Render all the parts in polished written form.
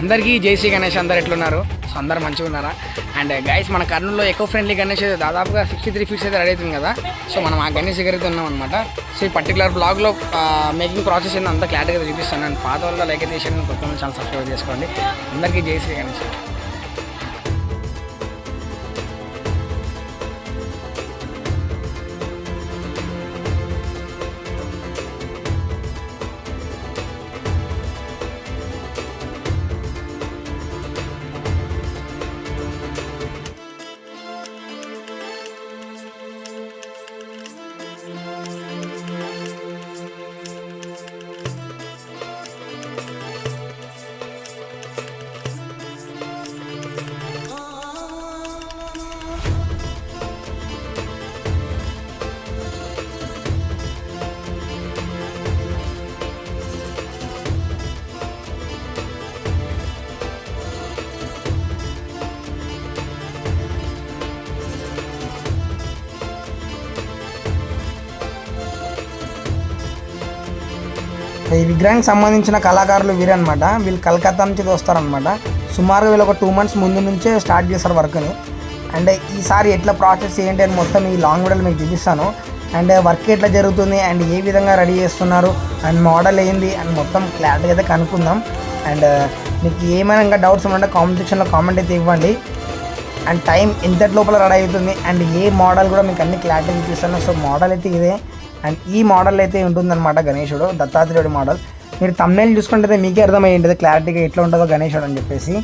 అందరికీ జై శ్రీ గణేష్. అందరు ఎట్లున్నారు? సో అందరు మంచిగా ఉన్నారా? అండ్ గైస్, మన కర్నూలులో ఎకో ఫ్రెండ్లీ గణేష్ దాదాపుగా 63 ఫీట్స్ అయితే రెడీ అవుతుంది కదా. సో మనం ఆ గణేష్ దగ్గర అయితే ఉన్నాం అనమాట. సో ఈ పర్టికులర్ బ్లాగ్లో మేకింగ్ ప్రాసెస్ ఏందో అంతా క్లారిటీగా చూపిస్తాను. అండ్ పాత వాళ్ళ లైక్ అయితే చేసాను, కొత్త ఛానల్ సబ్స్క్రైబ్ చేసుకోండి. అందరికీ జై శ్రీ గణేష్. ఈ విగ్రహానికి సంబంధించిన కళాకారులు వీరనమాట. వీళ్ళు కలకత్తా నుంచి వస్తారనమాట. సుమారుగా వీళ్ళు ఒక 2 months ముందు నుంచే స్టార్ట్ చేస్తారు వర్క్ని. అండ్ ఈసారి ఎట్లా ప్రాసెస్ ఏంటి అని మొత్తం ఈ లాంగ్ వీడియోలో మీకు చూపిస్తాను. అండ్ వర్క్ ఎట్లా జరుగుతుంది అండ్ ఏ విధంగా రెడీ చేస్తున్నారు అండ్ మోడల్ ఏంది అని మొత్తం క్లారిటీగా అయితే కనుక్కుందాం. అండ్ మీకు ఏమైనా ఇంకా డౌట్స్ ఉంటే కామెంట్ సెక్షన్లో కామెంట్ అయితే ఇవ్వండి. అండ్ టైం ఎంతటి లోపల రెడీ అవుతుంది అండ్ ఏ మోడల్ కూడా మీకు అన్ని క్లారిటీ చూపిస్తాను. సో మోడల్ అయితే ఇదే. అండ్ ఈ మోడల్ అయితే ఉంటుందన్నమాట గణేశుడు, దత్తాత్రేయుడు మోడల్. మీరు thumbnail చూసుకుంటే మీకే అర్థమై ఉంటుంది క్లారిటీగా ఎట్లా ఉంటుందో గణేశుడు అని చెప్పేసి.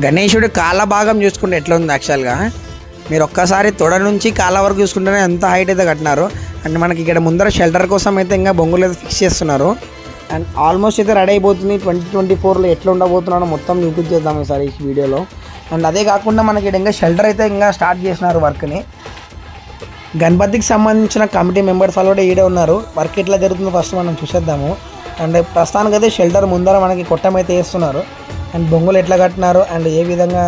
గణేశుడి కాళ్ళ భాగం చూసుకుంటే ఎట్లా ఉంది యాక్చువల్గా, మీరు ఒక్కసారి తొడ నుంచి కాళ్ళ వరకు చూసుకుంటేనే ఎంత హైట్ అయితే కట్టినారు. అండ్ మనకి ఇక్కడ ముందర షెల్టర్ కోసం అయితే ఇంకా బొంగులు అయితే ఫిక్స్ చేస్తున్నారు. అండ్ ఆల్మోస్ట్ అయితే రెడీ అయిపోతుంది. 2024లో ఎట్లా ఉండబోతున్నారో మొత్తం చూపించేద్దాం ఈసారి ఈ వీడియోలో. అండ్ అదే కాకుండా మనకి ఇంకా షెల్టర్ అయితే ఇంకా స్టార్ట్ చేసినారు వర్క్ని. గణపతికి సంబంధించిన కమిటీ మెంబర్స్ వాళ్ళు కూడా ఈడే ఉన్నారు. వర్క్ ఎట్లా జరుగుతుందో ఫస్ట్ మనం చూసేద్దాము. అండ్ ప్రస్తుతానికి అయితే షెల్టర్ ముందర మనకి కొట్టం అయితే వేస్తున్నారు. అండ్ బొంగులు ఎట్లా కట్టినారు అండ్ ఏ విధంగా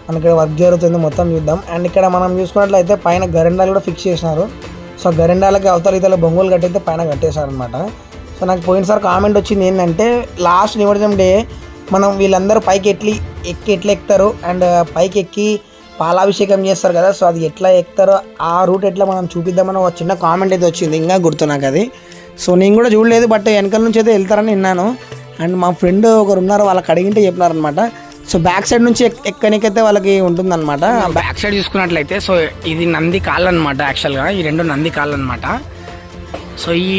మనకి వర్క్ జరుగుతుందో మొత్తం చూద్దాం. అండ్ ఇక్కడ మనం చూసుకున్నట్లయితే పైన గరెండాలు కూడా ఫిక్స్ చేసినారు. సో గరెండాలకి అవతల ఇతల బొంగులు కట్టయితే పైన కట్టేశారు అనమాట. సో నాకు పోయినసారి కామెంట్ వచ్చింది ఏంటంటే, లాస్ట్ నిమజ్జనం డే మనం వీళ్ళందరూ పైకి ఎట్లా ఎక్కుతారు అండ్ పైకి ఎక్కి పాలాభిషేకం చేస్తారు కదా. సో అది ఎట్లా ఎక్కుతారో ఆ రూట్ ఎట్లా మనం చూపిద్దామని ఒక చిన్న కామెంట్ అయితే వచ్చింది, ఇంకా గుర్తు నాకు అది. సో నేను కూడా చూడలేదు, బట్ వెనకాల నుంచి అయితే వెళ్తారని విన్నాను. అండ్ మా ఫ్రెండ్ ఒకరు ఉన్నారు, వాళ్ళకి అడిగింటే చెప్పినారనమాట. సో బ్యాక్ సైడ్ నుంచి ఎక్కనికైతే వాళ్ళకి ఉంటుందన్నమాట. బ్యాక్ సైడ్ చూసుకున్నట్లయితే సో ఇది నంది కాళ్ళు అనమాట. యాక్చువల్గా ఈ రెండు నంది కాళ్ళు అనమాట. సో ఈ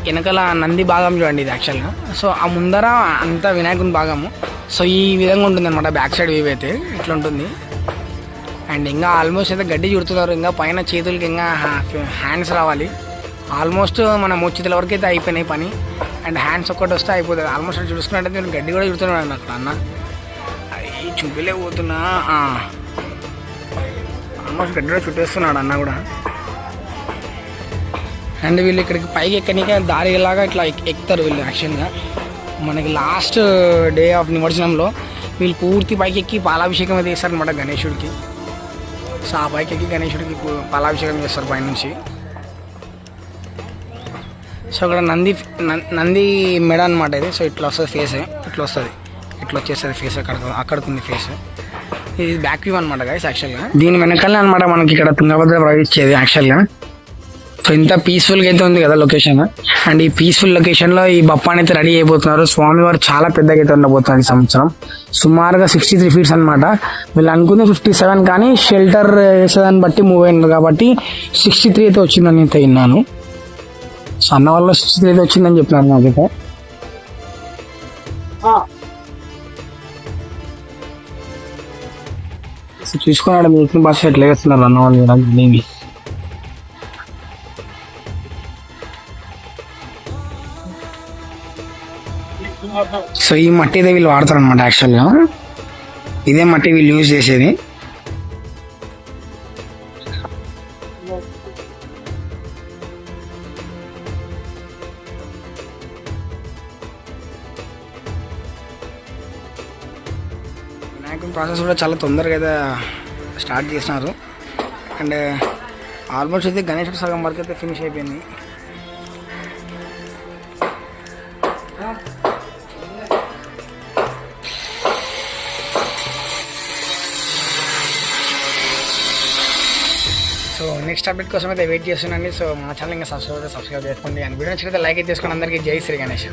వెనకాల నంది భాగం చూడండి ఇది యాక్చువల్గా. సో ఆ ముందర అంతా వినాయకుని భాగము. సో ఈ విధంగా ఉంటుంది అనమాట బ్యాక్ సైడ్ వ్యూ అయితే ఇట్లా ఉంటుంది. అండ్ ఇంకా ఆల్మోస్ట్ అయితే గడ్డి చుడుతున్నారు. ఇంకా పైన చేతులకి ఇంకా హ్యాండ్స్ రావాలి. ఆల్మోస్ట్ మన మోచితుల వరకు అయితే అయిపోయినాయి పని. అండ్ హ్యాండ్స్ ఒక్కటి వస్తే అయిపోతుంది. ఆల్మోస్ట్ చూసుకున్నట్టయితే నేను గడ్డి కూడా చుడుతున్నాను అక్కడ అన్న. అవి చూపిలేకపోతున్నా. ఆల్మోస్ట్ గడ్డి కూడా చుట్టేస్తున్నాడు అన్న కూడా. అండ్ వీళ్ళు ఇక్కడికి పైకి ఎక్కనికే దారిలాగా ఇట్లా ఎక్కుతారు వీళ్ళు. యాక్చువల్గా మనకి లాస్ట్ డే ఆఫ్ నిమజ్జనంలో వీళ్ళు పూర్తి పైకి ఎక్కి పాలాభిషేకం అయితే చేస్తారనమాట గణేశుడికి. సో ఆ పైకి ఎక్కి గణేశుడికి పాలాభిషేకం చేస్తారు పైనుంచి. సో అక్కడ నంది మెడ అనమాట ఇది. సో ఇట్లా వస్తుంది ఫేస్, ఇట్లా వస్తుంది, ఇట్లా వచ్చేస్తుంది ఫేస్. అక్కడికి ఉంది ఫేస్. ఇది బ్యాక్ వ్యూ అనమాట గైస్. యాక్చువల్గా దీని వెనకాలే అనమాట మనకి ఇక్కడ తుంగభద్ర ప్రవేశించేది యాక్చువల్గా. సో ఇంత పీస్ఫుల్గా అయితే ఉంది కదా లొకేషన్. అండ్ ఈ పీస్ఫుల్ లొకేషన్లో ఈ బప్పాని అయితే రెడీ అయిపోతున్నారు. స్వామివారు చాలా పెద్దగా అయితే ఉండబోతున్నారు ఈ సంవత్సరం. సుమారుగా 63 feet అనమాట. వీళ్ళు అనుకుంది 57, కానీ షెల్టర్ వేసేదాన్ని బట్టి మూవ్ అయినారు కాబట్టి 63 అయితే వచ్చిందని అయితే విన్నాను. సో అన్న వాళ్ళు 63 అయితే వచ్చిందని చెప్పినారు నాకైతే. చూసుకున్నాడు మీకు బస్ ఎట్లా వేస్తున్నారు అన్న వాళ్ళు. సో ఈ మట్టి అయితే వీళ్ళు వాడతారు అనమాట. యాక్చువల్గా ఇదే మట్టి వీళ్ళు యూజ్ చేసేది. వినాయకుని ప్రాసెస్ కూడా చాలా తొందరగా అయితే స్టార్ట్ చేసినారు. అండ్ ఆల్మోస్ట్ అయితే గణేశుడు సగం వరకు అయితే ఫినిష్ అయిపోయింది. సో నెక్స్ట్ అప్డేట్ కోసం అయితే వెయిట్ చేస్తున్నాండి. సో మన ఛానల్ ఇంకా సబ్స్క్రైబ్ చేసుకోండి. అండ్ వీడియో నచ్చితే లైక్ అయితే చేసుకోండి. అందరికీ జై శ్రీ గణేష్.